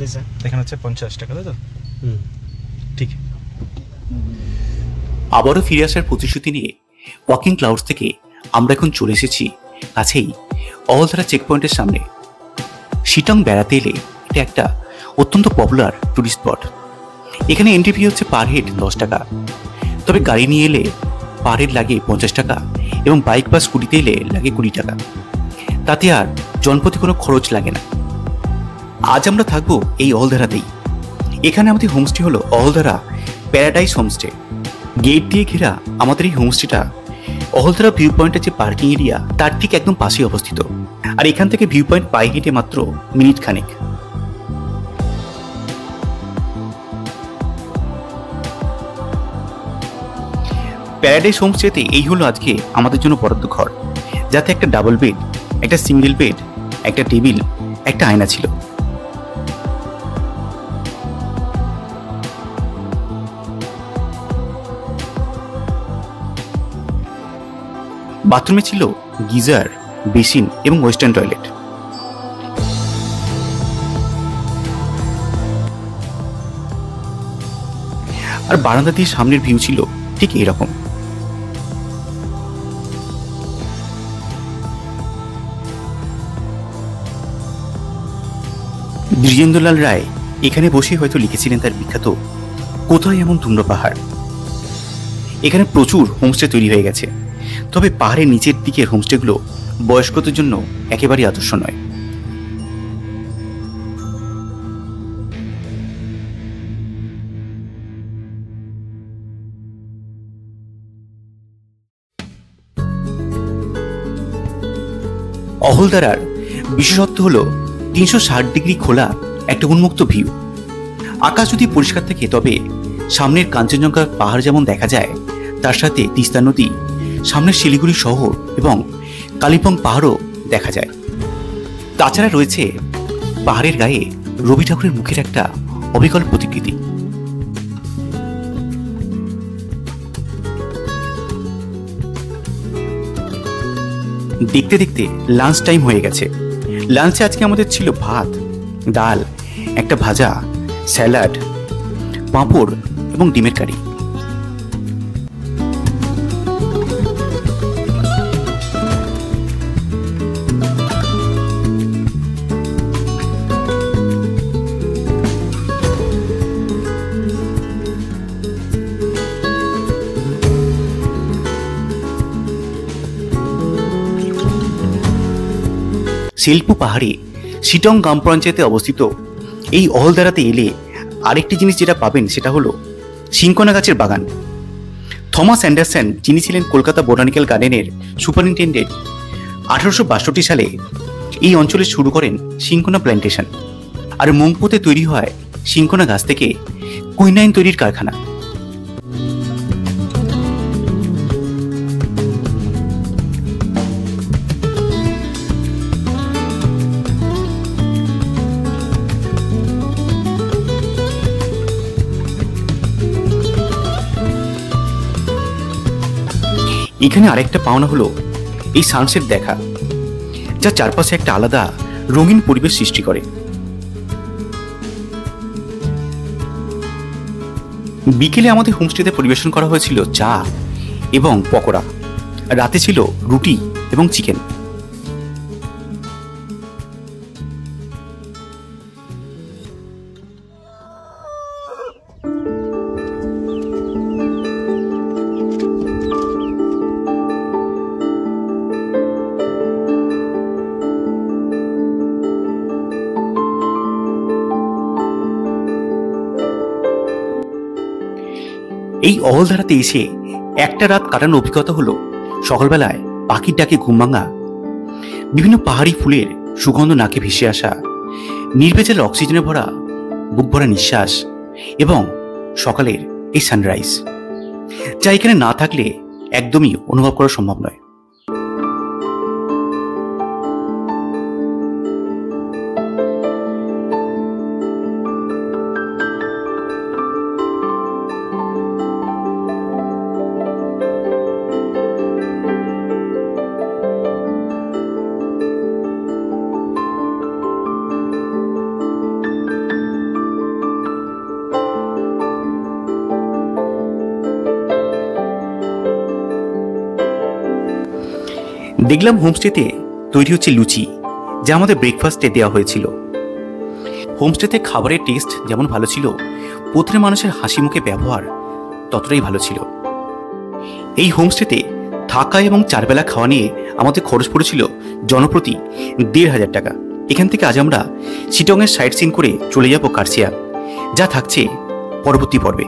पैसा এখানে হচ্ছে 50 টাকা তাই তো ঠিক আবারও ফিরে আসার প্রতিশ্রুতি নিয়ে ওয়াকিং ক্লাউডস থেকে আমরা এখন চলে এসেছি কাছেই অহলধারা চেকপয়েন্টের সামনে। শিটং বেড়াতে এলে এটা একটা অত্যন্ত পপুলার টুরিস্ট স্পট। এখানে এন্ট্রি ফি হচ্ছে পার হেড 10 টাকা, তবে গাড়ি নিয়ে এলে পার হেড লাগে 50 টাকা এবং বাইক বা স্কুটিতে এলে লাগে 20 টাকা। তাতে আর জনপ্রতি কোনো খরচ লাগে না। আজ আমরা থাকবো এই অহলধারাতেই। এখানে আমাদের হোমস্টে হলো অহলধারা প্যারাডাইস হোমস্টে। গেট দিয়ে ঘেরা আমাদের এই হোমস্টেটা অহলধারা ভিউ পয়েন্টের যে পার্কিং এরিয়া তার ঠিক একদম পাশেই অবস্থিত। আর এখান থেকে ভিউ পয়েন্ট পায়ে হেঁটে মাত্র মিনিট খানেক। প্যারাডাইস হোমস্টেতে এই হলো আজকে আমাদের জন্য বরাদ্দ ঘর, যাতে একটা ডাবল বেড, একটা সিঙ্গেল বেড, একটা টেবিল, একটা আয়না ছিল। বাথরুমে ছিল গিজার, বেসিন এবং ওয়েস্টার্ন টয়লেট। আর বারান্দা দিয়ে সামনের ভিউ ছিল ঠিক এরকম। দ্বিজেন্দ্রলাল রায় এখানে বসে হয়তো লিখেছিলেন তার বিখ্যাত কোথায় এমন ধুম্র পাহাড়। এখানে প্রচুর হোমস্টে তৈরি হয়ে গেছে, তবে পাহাড়ের নিচের দিকের হোমস্টেগুলো বয়স্কদের জন্য একেবারেই আদর্শ নয়। অহলধারার বিশেষত্ব হলো 360 ডিগ্রি খোলা একটা উন্মুক্ত ভিউ। আকাশ যদি পরিষ্কার থাকে তবে সামনের কাঞ্চনজঙ্ঘা পাহাড় যেমন দেখা যায়, তার সাথে তিস্তা নদী, সামনের শিলিগুড়ি শহর এবং কালিম্পং পাহাড়ও দেখা যায়। তাছাড়া রয়েছে পাহাড়ের গায়ে রবি ঠাকুরের মুখের একটা অবিকল প্রতিকৃতি। দেখতে দেখতে লাঞ্চ টাইম হয়ে গেছে। লাঞ্চে আজকে আমাদের ছিল ভাত, ডাল, একটা ভাজা, স্যালাড, পাঁপড় এবং ডিমের কারি। শিল্পু পাহাড়ে শিটং গ্রাম পঞ্চায়েতে অবস্থিত এই অহলধারাতে এলে আরেকটি জিনিস যেটা পাবেন সেটা হলো সিনকোনা গাছের বাগান। থমাস অ্যান্ডারসন, যিনি ছিলেন কলকাতা বোটানিক্যাল গার্ডেনের সুপারিনটেন্ডেন্ট, 1862 সালে এই অঞ্চলে শুরু করেন সিনকোনা প্ল্যান্টেশন। আর মংপুতে তৈরি হয় সিনকোনা গাছ থেকে কুইনাইন তৈরির কারখানা। এখানে আরেকটা পাওনা হলো এই সানসেট দেখা, যা চারপাশে একটা আলাদা রঙিন পরিবেশ সৃষ্টি করে। বিকেলে আমাদের হোমস্টেতে পরিবেশন করা হয়েছিল চা এবং পকোড়া। রাতে ছিল রুটি এবং চিকেন। এই অহলধারাতে এসে একটা রাত কাটানোর অভিজ্ঞতা হলো সকালবেলায় পাখির ডাকে ঘুম ভাঙা, বিভিন্ন পাহাড়ি ফুলের সুগন্ধ নাকে ভেসে আসা, নির্ভেজাল অক্সিজেনে ভরা বুক ভরা নিঃশ্বাস এবং সকালের এই সানরাইজ, যা এখানে না থাকলে একদমই অনুভব করা সম্ভব নয়। দেখলাম হোমস্টেতে তৈরি হচ্ছে লুচি, যা আমাদের ব্রেকফাস্টে দেওয়া হয়েছিল। হোমস্টেতে খাবারের টেস্ট যেমন ভালো ছিল, প্রতিটা মানুষের হাসি মুখে ব্যবহার ততটাই ভালো ছিল। এই হোমস্টেতে থাকা এবং 4 বেলা খাওয়া নিয়ে আমাদের খরচ পড়েছিল জনপ্রতি 1,500 টাকা। এখান থেকে আজ আমরা শিটংয়ের সাইট সিন করে চলে যাব কার্সিয়াং, যা থাকছে পরবর্তী পর্বে।